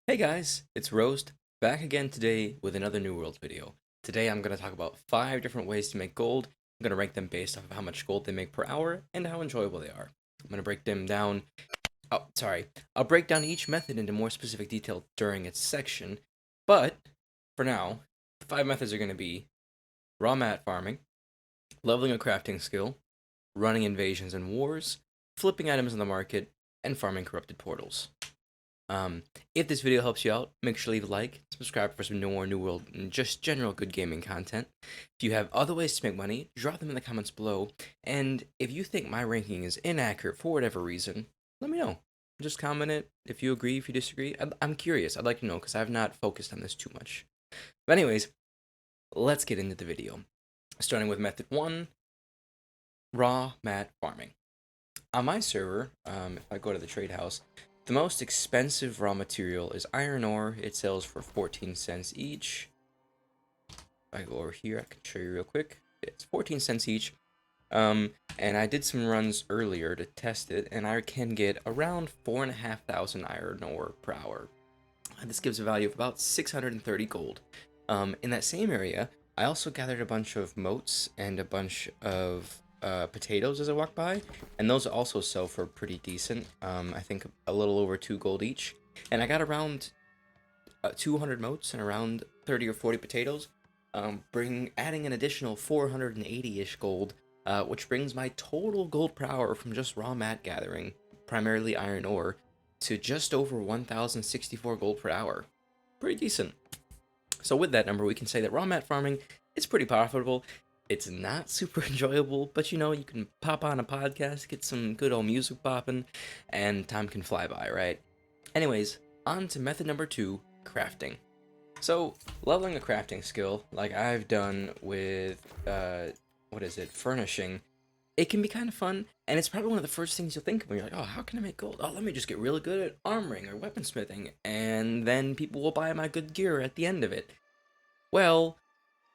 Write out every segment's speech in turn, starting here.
Hey guys, it's Roast, back again today with another New World video. Today I'm going to talk about 5 different ways to make gold. I'm going to rank them based off of how much gold they make per hour and how enjoyable they are. I'm going to break them down. Oh, sorry. I'll break down each method into more specific detail during its section, but for now, the 5 methods are going to be raw mat farming, leveling a crafting skill, running invasions and wars, flipping items in the market, and farming corrupted portals. Um, if this video helps you out, make sure to leave a like, subscribe for some more New World and just general good gaming content. If you have other ways to make money, drop them in the comments below. And if you think my ranking is inaccurate for whatever reason, let me know. Just comment it if you agree, if you disagree. I'm curious. I'd like to know because I've not focused on this too much. But anyways, let's get into the video. Starting with method 1, raw mat farming. On my server, if I go to the trade house, the most expensive raw material is iron ore. It sells for 14 cents each. If I go over here, I can show you real quick. It's 14 cents each. And I did some runs earlier to test it, and I can get around 4,500 iron ore per hour. This gives a value of about 630 gold. In that same area, I also gathered a bunch of moats and a bunch of potatoes as I walked by, and those also sell for pretty decent. I think a little over 2 gold each. And I got around 200 moats and around 30 or 40 potatoes, adding an additional 480-ish gold, which brings my total gold per hour from just raw mat gathering, primarily iron ore, to just over 1,064 gold per hour. Pretty decent. So with that number, we can say that raw mat farming is pretty profitable. It's not super enjoyable, but you know, you can pop on a podcast, get some good old music popping, and time can fly by, right? Anyways, on to method number 2, crafting. So, leveling a crafting skill, like I've done with, furnishing, it can be kind of fun, and it's probably one of the first things you'll think of when you're like, oh, how can I make gold? Oh, let me just get really good at armoring or weaponsmithing, and then people will buy my good gear at the end of it. Well,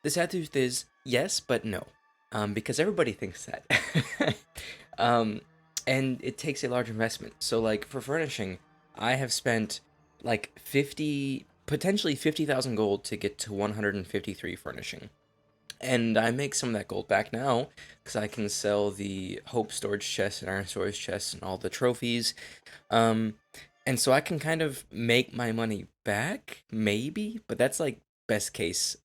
the sad truth is, yes, but no. Because everybody thinks that. um, and it takes a large investment. So, like, for furnishing, I have spent, like, potentially 50,000 gold to get to 153 furnishing. And I make some of that gold back now, because I can sell the Hope storage chest and Iron storage chest and all the trophies. Um, and so I can kind of make my money back, maybe, but that's, like, best case.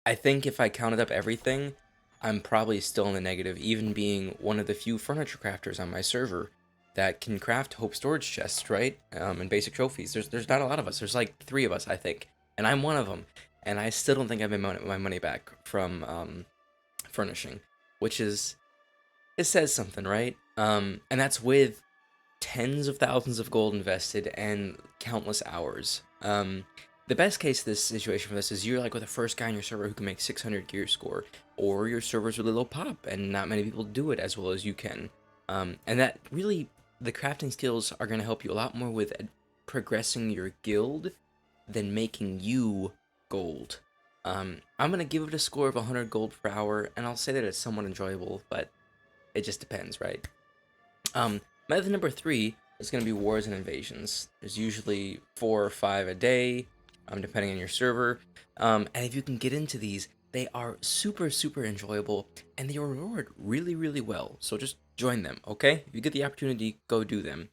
I think if I counted up everything, I'm probably still in the negative, even being one of the few furniture crafters on my server that can craft Hope storage chests, right? And basic trophies. There's not a lot of us. There's like 3 of us, I think, and I'm one of them. And I still don't think I've made my money back from furnishing, which is, it says something, right? And that's with tens of thousands of gold invested and countless hours. The best case of this situation for this is you're like with the first guy on your server who can make 600 gear score, or your server's really low pop and not many people do it as well as you can. And that really, the crafting skills are going to help you a lot more with progressing your guild than making you gold. I'm going to give it a score of 100 gold per hour, and I'll say that it's somewhat enjoyable, but it just depends, right? Method number 3 is going to be wars and invasions. There's usually 4 or 5 a day, depending on your server. And if you can get into these, they are super, super enjoyable, and they reward really, really well. So just join them, okay? If you get the opportunity, go do them.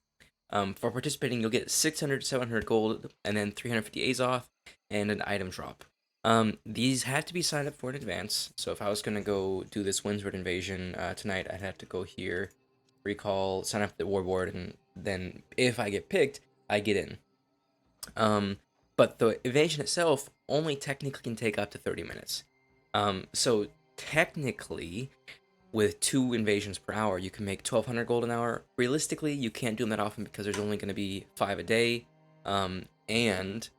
For participating, you'll get 600 700 gold, and then 350 A's off, and an item drop. These had to be signed up for in advance. So if I was going to go do this Windsward invasion tonight, I'd have to go here, recall, sign up at the warboard, and then if I get picked, I get in. But the evasion itself only technically can take up to 30 minutes. So technically, with 2 invasions per hour, you can make 1,200 gold an hour. Realistically, you can't do them that often because there's only going to be 5 a day, and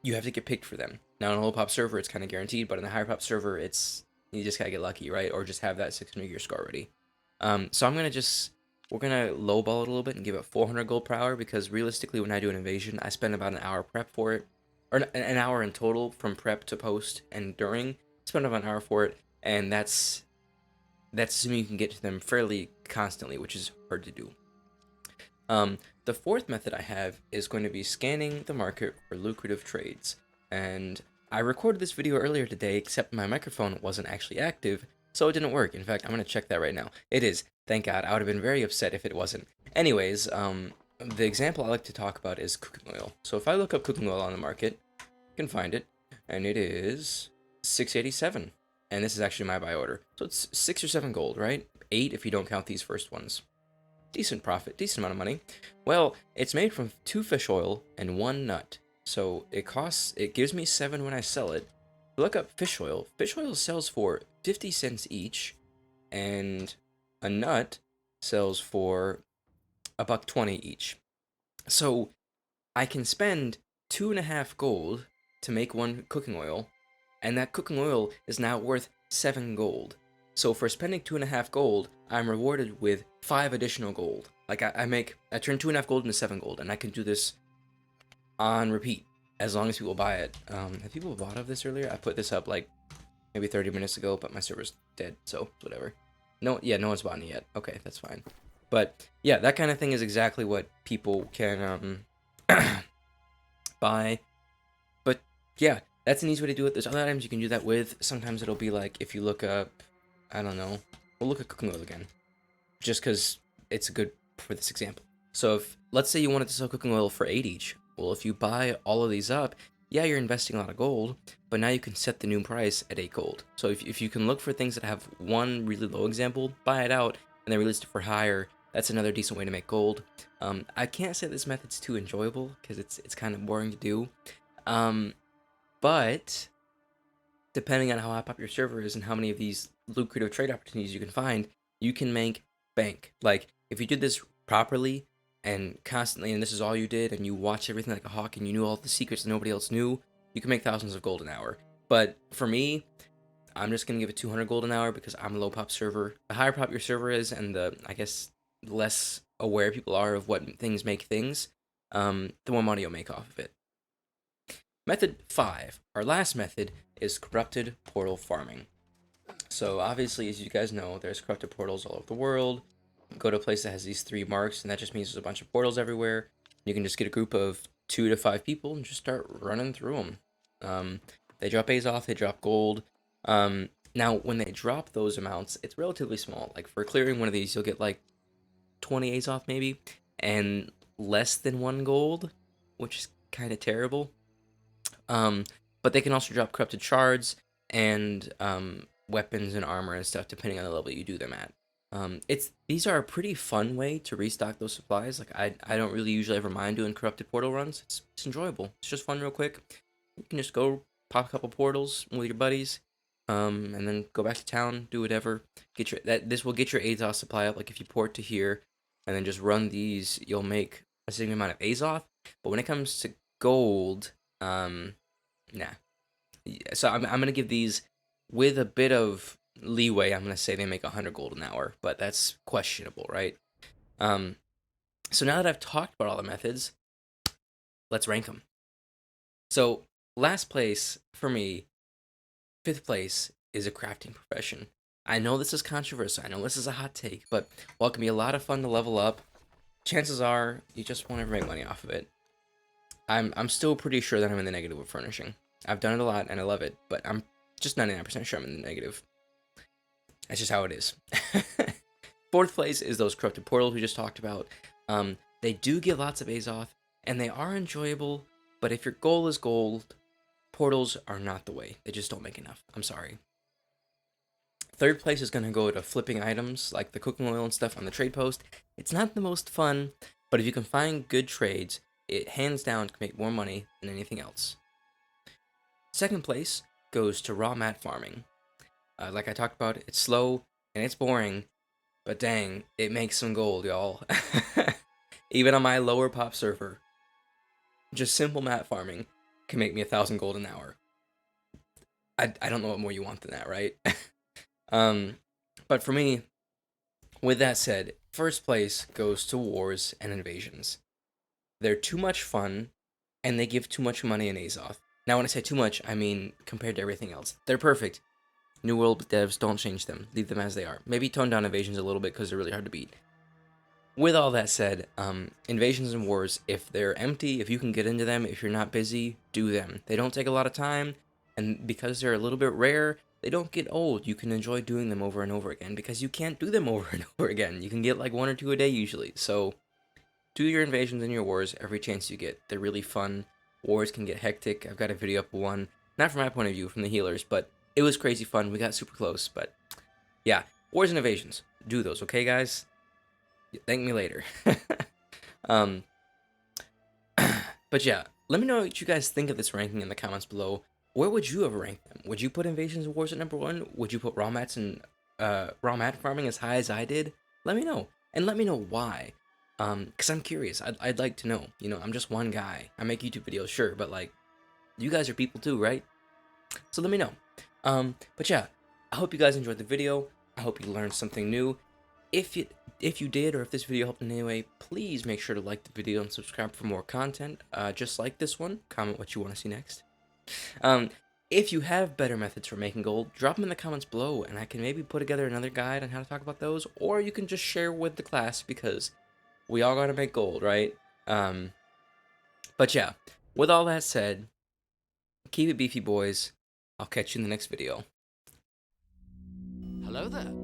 you have to get picked for them. Now, in a low pop server, it's kind of guaranteed, but in a higher pop server, you just gotta get lucky, right? Or just have that 600 gear score already. So we're gonna lowball it a little bit and give it 400 gold per hour, because realistically, when I do an invasion, I spend about an hour prep for it, or an hour in total from prep to post and during. I spend about an hour for it, and that's assuming you can get to them fairly constantly, which is hard to do. The fourth method I have is going to be scanning the market for lucrative trades. And I recorded this video earlier today, except my microphone wasn't actually active, so it didn't work. In fact, I'm going to check that right now. It is. Thank God. I would have been very upset if it wasn't. Anyways, the example I like to talk about is cooking oil. So if I look up cooking oil on the market, you can find it, and it is 687. And this is actually my buy order. So it's 6 or 7 gold, right? 8 if you don't count these first ones. Decent profit, decent amount of money. Well, it's made from 2 fish oil and 1 nut. So it gives me 7 when I sell it. Look up fish oil. Fish oil sells for 50 cents each, and a nut sells for $1.20 each. So I can spend 2.5 gold to make 1 cooking oil, and that cooking oil is now worth 7 gold. So for spending 2.5 gold, I'm rewarded with 5 additional gold. Like I turn 2.5 gold into 7 gold, and I can do this on repeat as long as people buy it. Have people bought of this earlier? I put this up like maybe 30 minutes ago, but my server's dead, so whatever. No one's bought it yet. Okay, that's fine. But yeah, that kind of thing is exactly what people can buy. But yeah, that's an easy way to do it. There's other items you can do that with. Sometimes it'll be like if you look up, I don't know, we'll look at cooking oil again, just because it's good for this example. So if, let's say you wanted to sell cooking oil for 8 each, well, if you buy all of these up, yeah, you're investing a lot of gold, but now you can set the new price at 8 gold. So if you can look for things that have one really low example, buy it out, and then release it for higher, that's another decent way to make gold. I can't say this method's too enjoyable, because it's kind of boring to do. But depending on how high pop your server is and how many of these lucrative trade opportunities you can find, you can make bank. Like, if you did this properly and constantly, and this is all you did, and you watched everything like a hawk, and you knew all the secrets that nobody else knew, you can make thousands of gold an hour. But for me, I'm just going to give it 200 gold an hour because I'm a low pop server. The higher pop your server is, and I guess, less aware people are of what things make things, the more money you'll make off of it. Method 5, our last method, is corrupted portal farming. So obviously, as you guys know, there's corrupted portals all over the world. Go to a place that has these 3 marks, and that just means there's a bunch of portals everywhere. You can just get a group of 2 to 5 people and just start running through them. They drop Azoth, they drop gold. Now, when they drop those amounts, it's relatively small. Like, for clearing one of these, you'll get like 20 Azoth maybe, and less than 1 gold, which is kind of terrible. But they can also drop corrupted shards and weapons and armor and stuff depending on the level you do them at. These are a pretty fun way to restock those supplies. Like I don't really usually ever mind doing corrupted portal runs. It's enjoyable. It's just fun real quick. You can just go pop a couple portals with your buddies, and then go back to town, do whatever. This will get your Azoth supply up. Like if you port to here and then just run these, you'll make a significant amount of Azoth. But when it comes to gold, nah. So I'm gonna give these with a bit of leeway. I'm gonna say they make 100 gold an hour, but that's questionable, right? So now that I've talked about all the methods, let's rank them. So last place for me, 5th place, is a crafting profession. I know this is controversial. I know this is a hot take, but while it can be a lot of fun to level up, chances are you just won't ever make money off of it. I'm still pretty sure that I'm in the negative with furnishing. I've done it a lot and I love it, but I'm just 99% sure I'm in the negative. That's just how it is. 4th place is those corrupted portals we just talked about. They do give lots of Azoth, and they are enjoyable, but if your goal is gold, portals are not the way. They just don't make enough. I'm sorry. 3rd place is going to go to flipping items, like the cooking oil and stuff on the trade post. It's not the most fun, but if you can find good trades, it hands down can make more money than anything else. 2nd place goes to raw mat farming. Like I talked about, it's slow and it's boring, but dang, it makes some gold, y'all. Even on my lower pop server, just simple mat farming can make me 1,000 gold an hour. I don't know what more you want than that, right? But for me, with that said, 1st place goes to wars and invasions. They're too much fun, and they give too much money in Azoth. Now, when I say too much, I mean compared to everything else. They're perfect. New World devs, don't change them. Leave them as they are. Maybe tone down invasions a little bit because they're really hard to beat. with all that said, invasions and wars, if they're empty, if you can get into them, if you're not busy, do them. They don't take a lot of time, and because they're a little bit rare, they don't get old. You can enjoy doing them over and over again because you can't do them over and over again. You can get like one or two a day usually. So do your invasions and your wars every chance you get. They're really fun. Wars can get hectic. I've got a video up of one, not from my point of view, from the healers, but it was crazy fun. We got super close, but yeah, wars and invasions. Do those, okay, guys? Thank me later. um, but yeah, let me know what you guys think of this ranking in the comments below. Where would you have ranked them? Would you put invasions and wars at number one? Would you put raw mats and raw mat farming as high as I did? Let me know, and let me know why. Cause I'm curious. I'd like to know. You know, I'm just one guy. I make YouTube videos, sure, but like, you guys are people too, right? So let me know. But yeah, I hope you guys enjoyed the video. I hope you learned something new. If you did, or if this video helped in any way, please make sure to like the video and subscribe for more content, just like this one. Comment what you want to see next. Um, if you have better methods for making gold, drop them in the comments below, and I can maybe put together another guide on how to talk about those, or you can just share with the class, because we all gotta make gold, right? But yeah, with all that said, keep it beefy, boys. I'll catch you in the next video. Hello there.